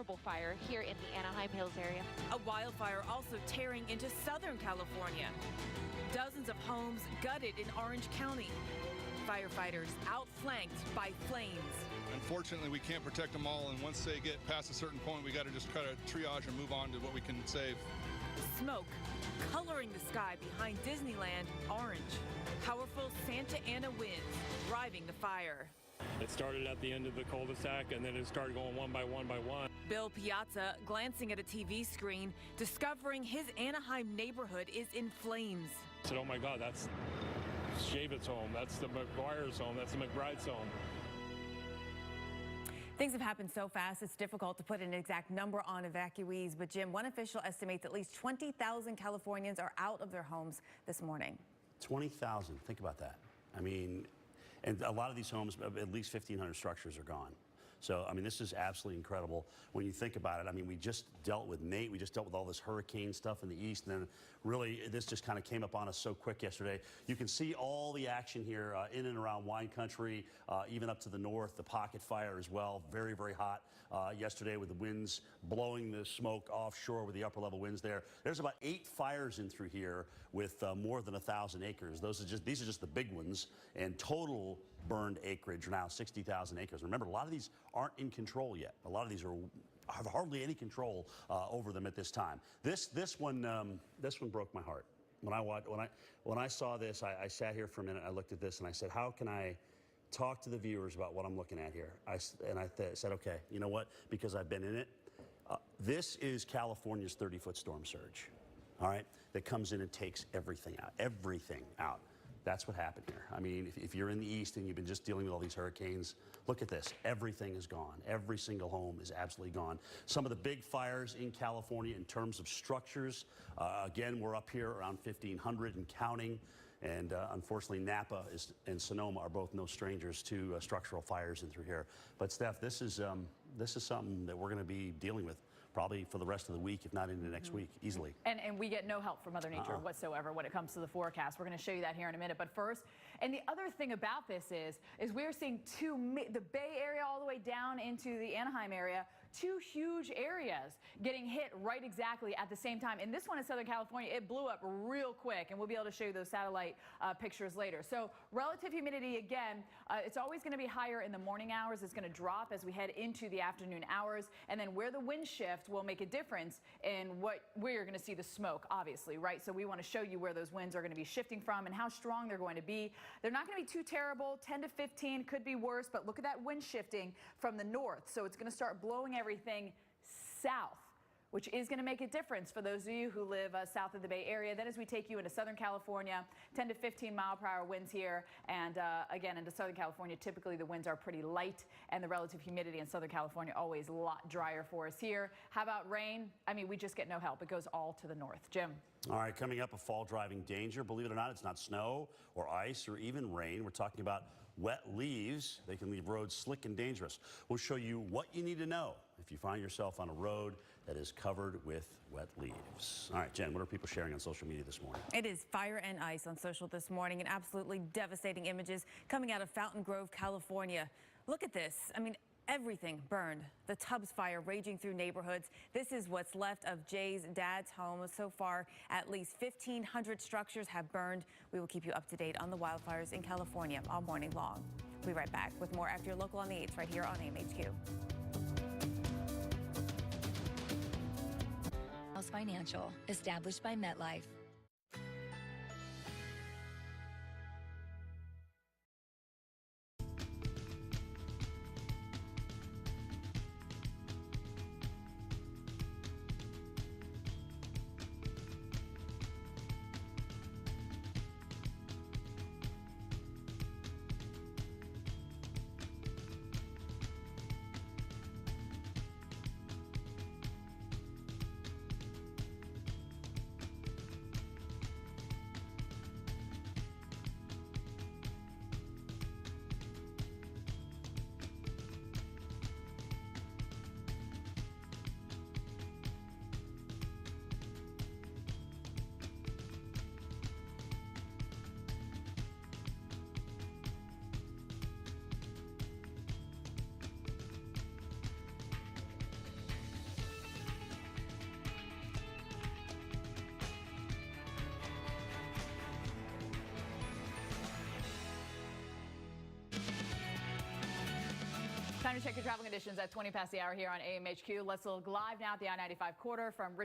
terrible fire here in the Anaheim Hills area. A wildfire also tearing into Southern California. Dozens of homes gutted in Orange County. Firefighters outflanked by flames. Unfortunately, we can't protect them all, and once they get past a certain point, we got to just try to triage and move on to what we can save. Smoke coloring the sky behind Disneyland orange. Powerful Santa Ana winds driving the fire. It started at the end of the cul-de-sac, and then it started going one by one by one. Bill Piazza glancing at a TV screen, discovering his Anaheim neighborhood is in flames. I said, oh my God, that's Shavit's home, that's the McGuire's home, that's the McBride's home. Things have happened so fast, it's difficult to put an exact number on evacuees. But Jim, one official estimates at least 20,000 Californians are out of their homes this morning. 20,000, think about that. I mean, and a lot of these homes, at least 1,500 structures are gone. So, I mean, this is absolutely incredible when you think about it. I mean, we just dealt with Nate. We just dealt with all this hurricane stuff in the east. And then really, this just kind of came up on us so quick yesterday. You can see all the action here in and around wine country, even up to the north, the pocket fire as well. Very, very hot yesterday with the winds blowing the smoke offshore with the upper level winds there. There's about 8 fires in through here with more than 1,000 acres. These are just the big ones. And total burned acreage now 60,000 acres. Remember, a lot of these aren't in control yet. A lot of these have hardly any control over them at this time. This one broke my heart. When I saw this, I sat here for a minute. I looked at this and I said, how can I talk to the viewers about what I'm looking at here? I said, okay, you know what? Because I've been in it. This is California's 30-foot storm surge. All right, that comes in and takes everything out. Everything out. That's what happened here. I mean, if you're in the east and you've been just dealing with all these hurricanes, look at this. Everything is gone. Every single home is absolutely gone. Some of the big fires in California in terms of structures, again, we're up here around 1,500 and counting. And unfortunately, Napa and Sonoma are both no strangers to structural fires in through here. But Steph, this is something that we're going to be dealing with probably for the rest of the week, if not into next week, easily. And we get no help from Mother Nature whatsoever when it comes to the forecast. We're going to show you that here in a minute. But first, and the other thing about this is we're seeing the Bay Area all the way down into the Anaheim area, 2 huge areas getting hit right exactly at the same time. And this one in Southern California, it blew up real quick, and we'll be able to show you those satellite pictures later. So relative humidity, again, it's always going to be higher in the morning hours. It's going to drop as we head into the afternoon hours. And then where the wind shift will make a difference in where you're going to see the smoke, obviously, right? So we want to show you where those winds are going to be shifting from and how strong they're going to be. They're not going to be too terrible. 10 to 15 could be worse, but look at that wind shifting from the north. So it's going to start blowing everything south, which is going to make a difference for those of you who live south of the Bay Area. Then as we take you into Southern California, 10 to 15 mile-per-hour winds here. And again, into Southern California, typically the winds are pretty light, and the relative humidity in Southern California always a lot drier for us here. How about rain? I mean, we just get no help. It goes all to the north. Jim. All right, coming up, a fall driving danger. Believe it or not, it's not snow or ice or even rain. We're talking about wet leaves. They can leave roads slick and dangerous. We'll show you what you need to know if you find yourself on a road that is covered with wet leaves. All right, Jen, what are people sharing on social media this morning? It is fire and ice on social this morning, and absolutely devastating images coming out of Fountain Grove, California. Look at this. I mean, everything burned. The Tubbs fire raging through neighborhoods. This is what's left of Jay's dad's home. So far, at least 1,500 structures have burned. We will keep you up to date on the wildfires in California all morning long. We'll be right back with more after your local on the 8s right here on AMHQ. Financial, established by MetLife. Time to check your travel conditions at 20 past the hour here on AMHQ. Let's look live now at the I-95 corridor from